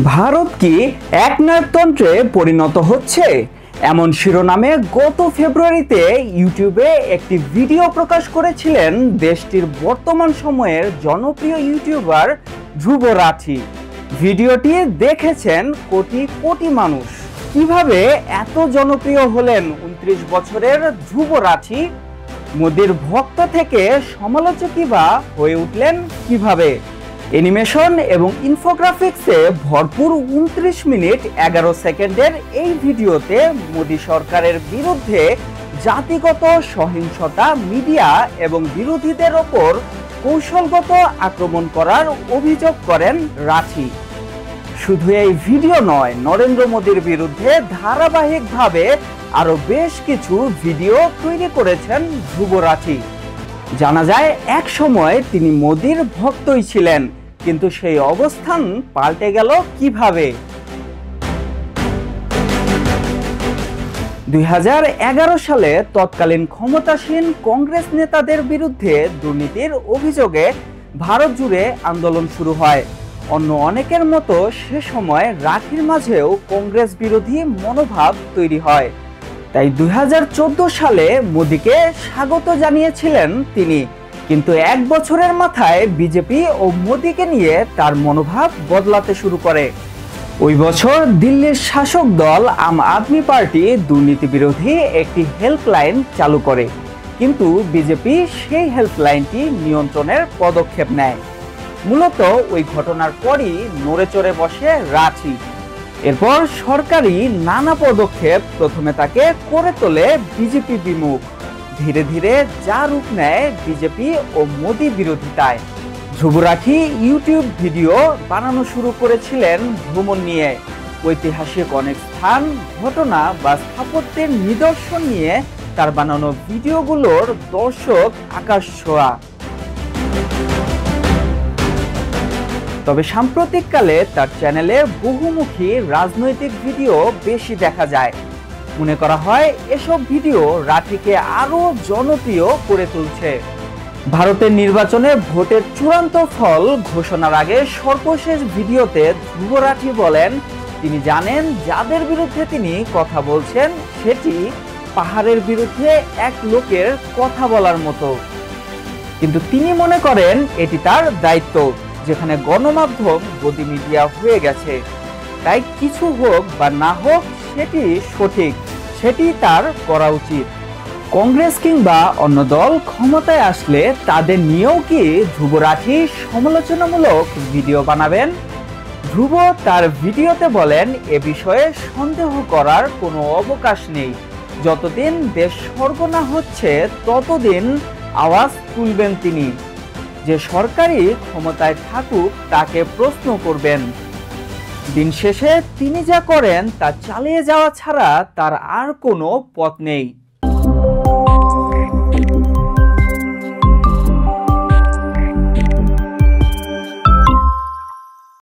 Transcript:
ভারত কি একনায়কতন্ত্রে পরিণত হচ্ছে? এমন শিরোনামে গত ফেব্রুয়ারিতে ইউটিউবে একটি ভিডিও প্রকাশ করেছিলেন দেশটির বর্তমান সময়ের জনপ্রিয় ইউটিউবার ধ্রুব রাঠি। ভিডিওটি দেখেছেন কোটি কোটি মানুষ। কিভাবে এত জনপ্রিয় হলেন 29 বছরের ধ্রুব রাঠি? মোদির ভক্ত থেকে সমালোচকই বা হয়ে উঠলেন কিভাবে? অ্যানিমেশন এবং ইনফোগ্রাফিক্সে ভরপুর 29 মিনিট 11 সেকেন্ডের এই ভিডিওতে মোদি সরকারের বিরুদ্ধে জাতিগত সহিংসতা, মিডিয়া এবং বিরোধীদের ওপর কৌশলগত আক্রমণ করার অভিযোগ করেন রাঠি। শুধু এই ভিডিও নয়, নরেন্দ্র মোদির বিরুদ্ধে ধারাবাহিকভাবে আরো বেশ কিছু ভিডিও তৈরি করেছেন ধ্রুব রাঠি। জানা যায় এক সময় তিনি মোদির ভক্তই ছিলেন, কিন্তু সেই অবস্থান পাল্টে গেল কিভাবে? 2011 সালে তৎকালীন ক্ষমতাসীন কংগ্রেস নেতাদের বিরুদ্ধে দুর্নীতির অভিযোগে ভারত জুড়ে আন্দোলন শুরু হয়। অন্য অনেকের মতো সে সময় রাঠির মাঝেও কংগ্রেস বিরোধী মনোভাব তৈরি হয়। তাই 2014 সালে মোদিকে স্বাগত জানিয়েছিলেন তিনি, কিন্তু এক বছরের মাথায় বিজেপি ও মোদিকে নিয়ে তার মনোভাব বদলাতে শুরু করে। ওই বছর দিল্লির শাসক দল আম আদমি পার্টি দুর্নীতি বিরোধী একটি হেল্পলাইন চালু করে, কিন্তু বিজেপি সেই হেল্পলাইনটি নিয়ন্ত্রণের পদক্ষেপ নেয়। মূলত ওই ঘটনার পরই নড়েচড়ে বসে রাঠি। এরপর সরকারি নানা পদক্ষেপ প্রথমে তাকে করে তোলে বিজেপি বিমুখ। ধীরে ধীরে যা রূপ নেয় বিজেপি ও মোদি বিরোধিতায়। ধ্রুব রাঠি ইউটিউব ভিডিও বানানো শুরু করেছিলেন ভ্রমণ নিয়ে। ঐতিহাসিক অনেক স্থান, ঘটনা বা স্থাপত্যের নিদর্শন নিয়ে তার বানানো ভিডিওগুলোর দর্শক আকাশ ছোঁয়া। তবে সাম্প্রতিককালে তার চ্যানেলে বহুমুখী রাজনৈতিক ভিডিও বেশি দেখা যায়। মনে করা হয় এসব ভিডিও রাঠিকে আরো জনপ্রিয় করে তুলছে। ভারতের নির্বাচনে ভোটের চূড়ান্ত ফল ঘোষণার আগে সর্বশেষ ভিডিওতে ধ্রুব রাঠি বলেন তিনি জানেন যাদের বিরুদ্ধে তিনি কথা বলছেন সেটি পাহাড়ের বিরুদ্ধে এক লোকের কথা বলার মতো, কিন্তু তিনি মনে করেন এটি তার দায়িত্ব, যেখানে গণমাধ্যম গদি মিডিয়া হয়ে গেছে। তাই কিছু হোক বা না হোক সেটি সঠিক, সেটি তার করা উচিত। কংগ্রেস কিংবা অন্য দল ক্ষমতায় আসলে তাদের নিয়েও কি ধ্রুব রাঠি সমালোচনামূলক ভিডিও বানাবেন? ধ্রুব তার ভিডিওতে বলেন এ বিষয়ে সন্দেহ করার কোনো অবকাশ নেই। যতদিন দেশ স্বর্গ না হচ্ছে ততদিন আওয়াজ তুলবেন তিনি। যে সরকারি ক্ষমতায় থাকুক তাকে প্রশ্ন করবেন। দিন শেষে তিনি যা করেন তা চালিয়ে যাওয়া ছাড়া তার আর কোনো পথ নেই।